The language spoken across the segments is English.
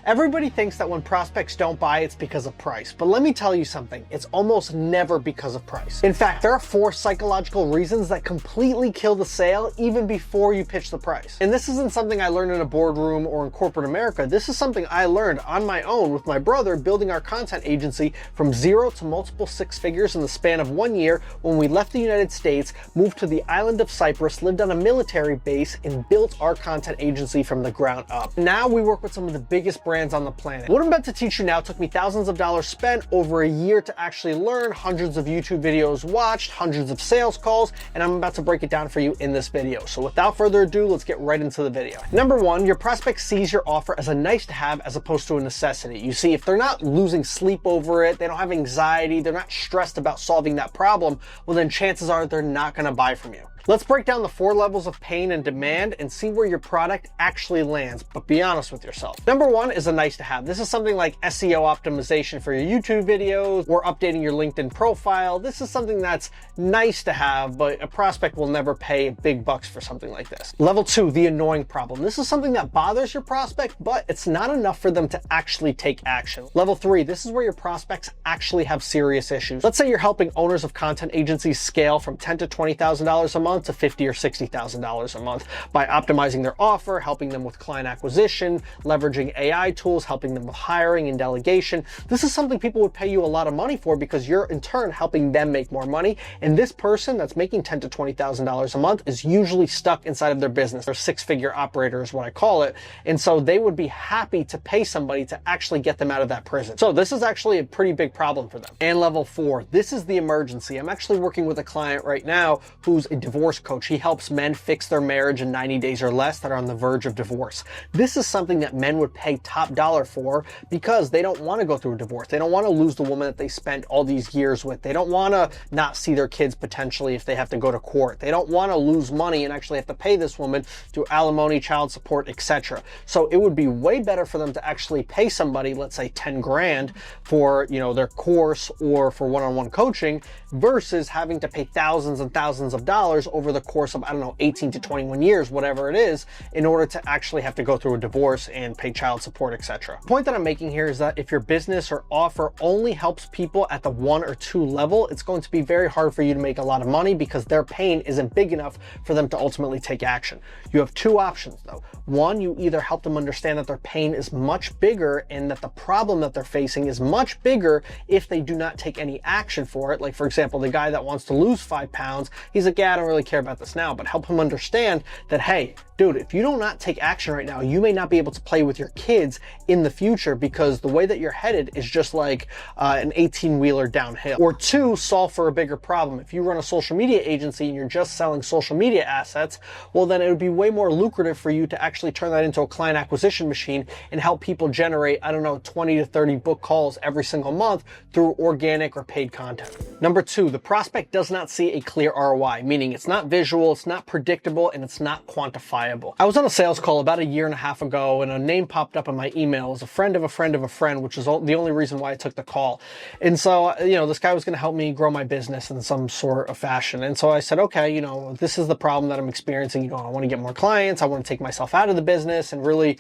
Everybody thinks that when prospects don't buy, it's because of price. But let me tell you something, it's almost never because of price. In fact, there are 4 psychological reasons that completely kill the sale even before you pitch the price. And this isn't something I learned in a boardroom or in corporate America. This is something I learned on my own with my brother building our content agency from 0 to multiple 6 figures in the span of 1 year when we left the United States, moved to the island of Cyprus, lived on a military base, and built our content agency from the ground up. Now we work with some of the biggest brands on the planet. What I'm about to teach you now took me thousands of dollars spent, over a year to actually learn, hundreds of YouTube videos watched, hundreds of sales calls, and I'm about to break it down for you in this video. So without further ado, let's get right into the video. Number 1, your prospect sees your offer as a nice to have as opposed to a necessity. You see, if they're not losing sleep over it, they don't have anxiety, they're not stressed about solving that problem, well then chances are they're not gonna buy from you. Let's break down the 4 levels of pain and demand and see where your product actually lands, but be honest with yourself. Number 1 is a nice to have. This is something like SEO optimization for your YouTube videos or updating your LinkedIn profile. This is something that's nice to have, but a prospect will never pay big bucks for something like this. Level 2, the annoying problem. This is something that bothers your prospect, but it's not enough for them to actually take action. Level 3, this is where your prospects actually have serious issues. Let's say you're helping owners of content agencies scale from $10,000 to $20,000 a month to $50,000 or $60,000 a month by optimizing their offer, helping them with client acquisition, leveraging AI tools, helping them with hiring and delegation. This is something people would pay you a lot of money for because you're in turn helping them make more money. And this person that's making $10,000 to $20,000 a month is usually stuck inside of their business. They're 6-figure operator is what I call it. And so they would be happy to pay somebody to actually get them out of that prison. So this is actually a pretty big problem for them. And level 4, this is the emergency. I'm actually working with a client right now who's a divorce coach. He helps men fix their marriage in 90 days or less that are on the verge of divorce. This is something that men would pay top dollar for because they don't want to go through a divorce. They don't want to lose the woman that they spent all these years with. They don't want to not see their kids potentially if they have to go to court. They don't want to lose money and actually have to pay this woman through alimony, child support, etc. So it would be way better for them to actually pay somebody, let's say 10 grand for, their course or for one-on-one coaching versus having to pay thousands and thousands of dollars over the course of, 18 to 21 years, whatever it is, in order to actually have to go through a divorce and pay child support, etc. The point that I'm making here is that if your business or offer only helps people at the 1 or 2 level, it's going to be very hard for you to make a lot of money because their pain isn't big enough for them to ultimately take action. You have 2 options though. 1, you either help them understand that their pain is much bigger and that the problem that they're facing is much bigger if they do not take any action for it. Like for example, the guy that wants to lose 5 pounds, he's like, yeah, I don't really care about this now, but help him understand that, hey, dude, if you do not take action right now, you may not be able to play with your kids in the future because the way that you're headed is just like an 18-wheeler downhill. Or 2, solve for a bigger problem. If you run a social media agency and you're just selling social media assets, well, then it would be way more lucrative for you to actually turn that into a client acquisition machine and help people generate, 20 to 30 book calls every single month through organic or paid content. Number 2, the prospect does not see a clear ROI, meaning it's not visual, it's not predictable, and it's not quantifiable. I was on a sales call about 1.5 years ago and a name popped up in my email as a friend of a friend of a friend, which is the only reason why I took the call. And so, this guy was going to help me grow my business in some sort of fashion. And so I said, okay, this is the problem that I'm experiencing. I want to get more clients. I want to take myself out of the business and really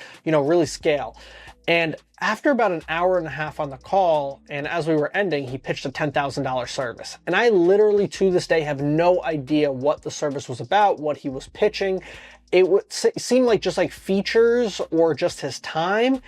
scale. And after about 1.5 hours on the call, and as we were ending, he pitched a $10,000 service. And I literally to this day have no idea what the service was about, what he was pitching. It would seem like just like features or just his time.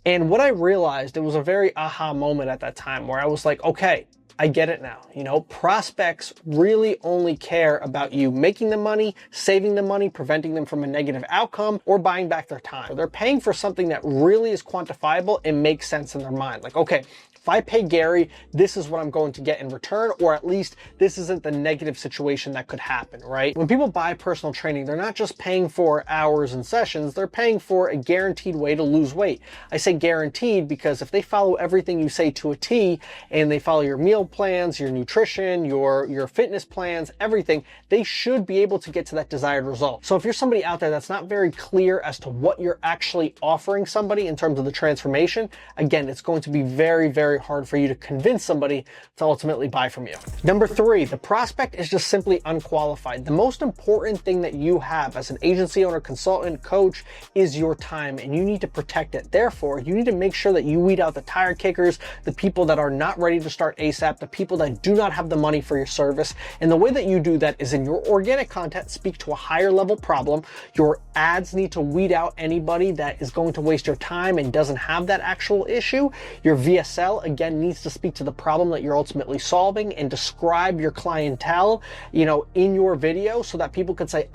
And what I realized, it was a very aha moment at that time where I was like, okay, I get it now. Prospects really only care about you making them money, saving them money, preventing them from a negative outcome, or buying back their time. They're paying for something that really is quantifiable and makes sense in their mind. Like, okay, if I pay Gary, this is what I'm going to get in return, or at least this isn't the negative situation that could happen, right? When people buy personal training, they're not just paying for hours and sessions, they're paying for a guaranteed way to lose weight. I say guaranteed because if they follow everything you say to a T and they follow your meal plans, your nutrition, your fitness plans, everything, they should be able to get to that desired result. So if you're somebody out there that's not very clear as to what you're actually offering somebody in terms of the transformation, again, it's going to be very, very very hard for you to convince somebody to ultimately buy from you. Number 3, the prospect is just simply unqualified. The most important thing that you have as an agency owner, consultant, coach is your time, and you need to protect it. Therefore, you need to make sure that you weed out the tire kickers, the people that are not ready to start ASAP, the people that do not have the money for your service. And the way that you do that is in your organic content, speak to a higher level problem. Your ads need to weed out anybody that is going to waste your time and doesn't have that actual issue. Your VSL, again, needs to speak to the problem that you're ultimately solving and describe your clientele, in your video so that people could say,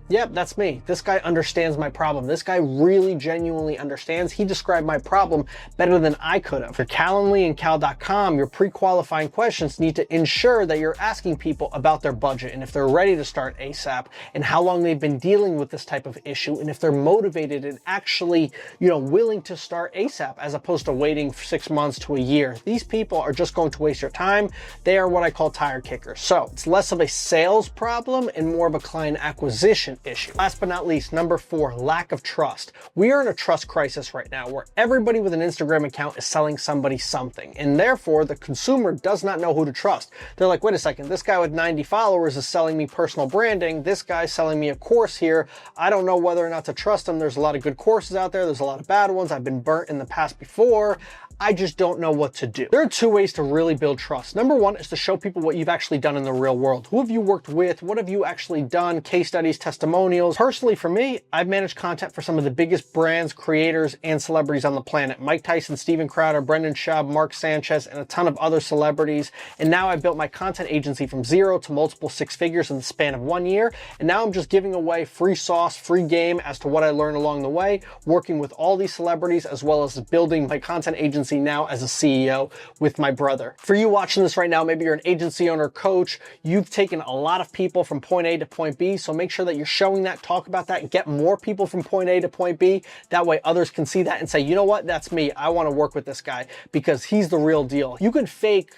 yep, that's me. This guy understands my problem. This guy really genuinely understands. He described my problem better than I could have. For Calendly and Cal.com, your pre-qualifying questions need to ensure that you're asking people about their budget and if they're ready to start ASAP and how long they've been dealing with this type of issue and if they're motivated and actually, willing to start ASAP as opposed to waiting 6 months to a year. These people are just going to waste your time. They are what I call tire kickers. So it's less of a sales problem and more of a client acquisition issue. Last but not least, number 4, lack of trust. We are in a trust crisis right now where everybody with an Instagram account is selling somebody something, and therefore the consumer does not know who to trust. They're like, wait a second, this guy with 90 followers is selling me personal branding. This guy's selling me a course here. I don't know whether or not to trust him. There's a lot of good courses out there. There's a lot of bad ones. I've been burnt in the past before. I just don't know what to do. There are 2 ways to really build trust. Number 1 is to show people what you've actually done in the real world. Who have you worked with? What have you actually done? Case studies, testimonials. Personally, for me, I've managed content for some of the biggest brands, creators, and celebrities on the planet. Mike Tyson, Steven Crowder, Brendan Schaub, Mark Sanchez, and a ton of other celebrities. And now I've built my content agency from 0 to multiple 6 figures in the span of 1 year. And now I'm just giving away free sauce, free game as to what I learned along the way, working with all these celebrities, as well as building my content agency now as a CEO with my brother. For you watching this right now, maybe you're an agency owner, coach, you've taken a lot of people from point A to point B, so make sure that you're showing that, talk about that, and get more people from point A to point B. That way others can see that and say, you know what, that's me. I want to work with this guy because he's the real deal. You can fake,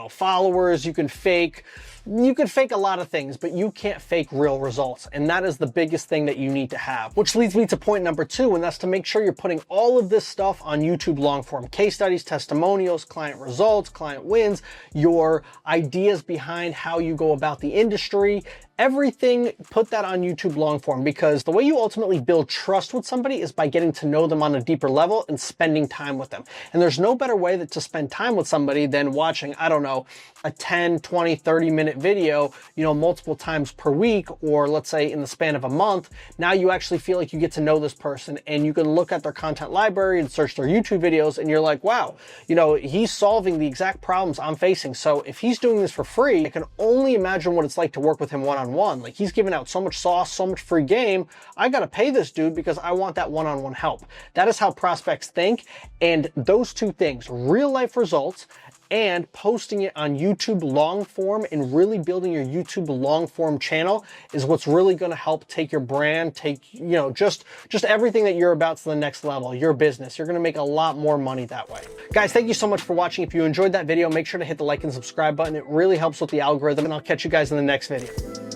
followers, you can fake a lot of things, but you can't fake real results. And that is the biggest thing that you need to have. Which leads me to point number 2, and that's to make sure you're putting all of this stuff on YouTube long form. Case studies, testimonials, client results, client wins, your ideas behind how you go about the industry. Everything, put that on YouTube long form, because the way you ultimately build trust with somebody is by getting to know them on a deeper level and spending time with them. And there's no better way to spend time with somebody than watching, a 10, 20, 30-minute video, multiple times per week, or let's say in the span of a month. Now you actually feel like you get to know this person, and you can look at their content library and search their YouTube videos, and you're like, wow, he's solving the exact problems I'm facing. So if he's doing this for free, I can only imagine what it's like to work with him one-on-one. Like, he's giving out so much sauce, so much free game. I got to pay this dude because I want that one-on-one help. That is how prospects think. And those 2 things, real life results and posting it on YouTube long form and really building your YouTube long form channel, is what's really going to help take your brand, take, just everything that you're about to the next level, your business. You're going to make a lot more money that way. Guys, thank you so much for watching. If you enjoyed that video, make sure to hit the like and subscribe button. It really helps with the algorithm, and I'll catch you guys in the next video.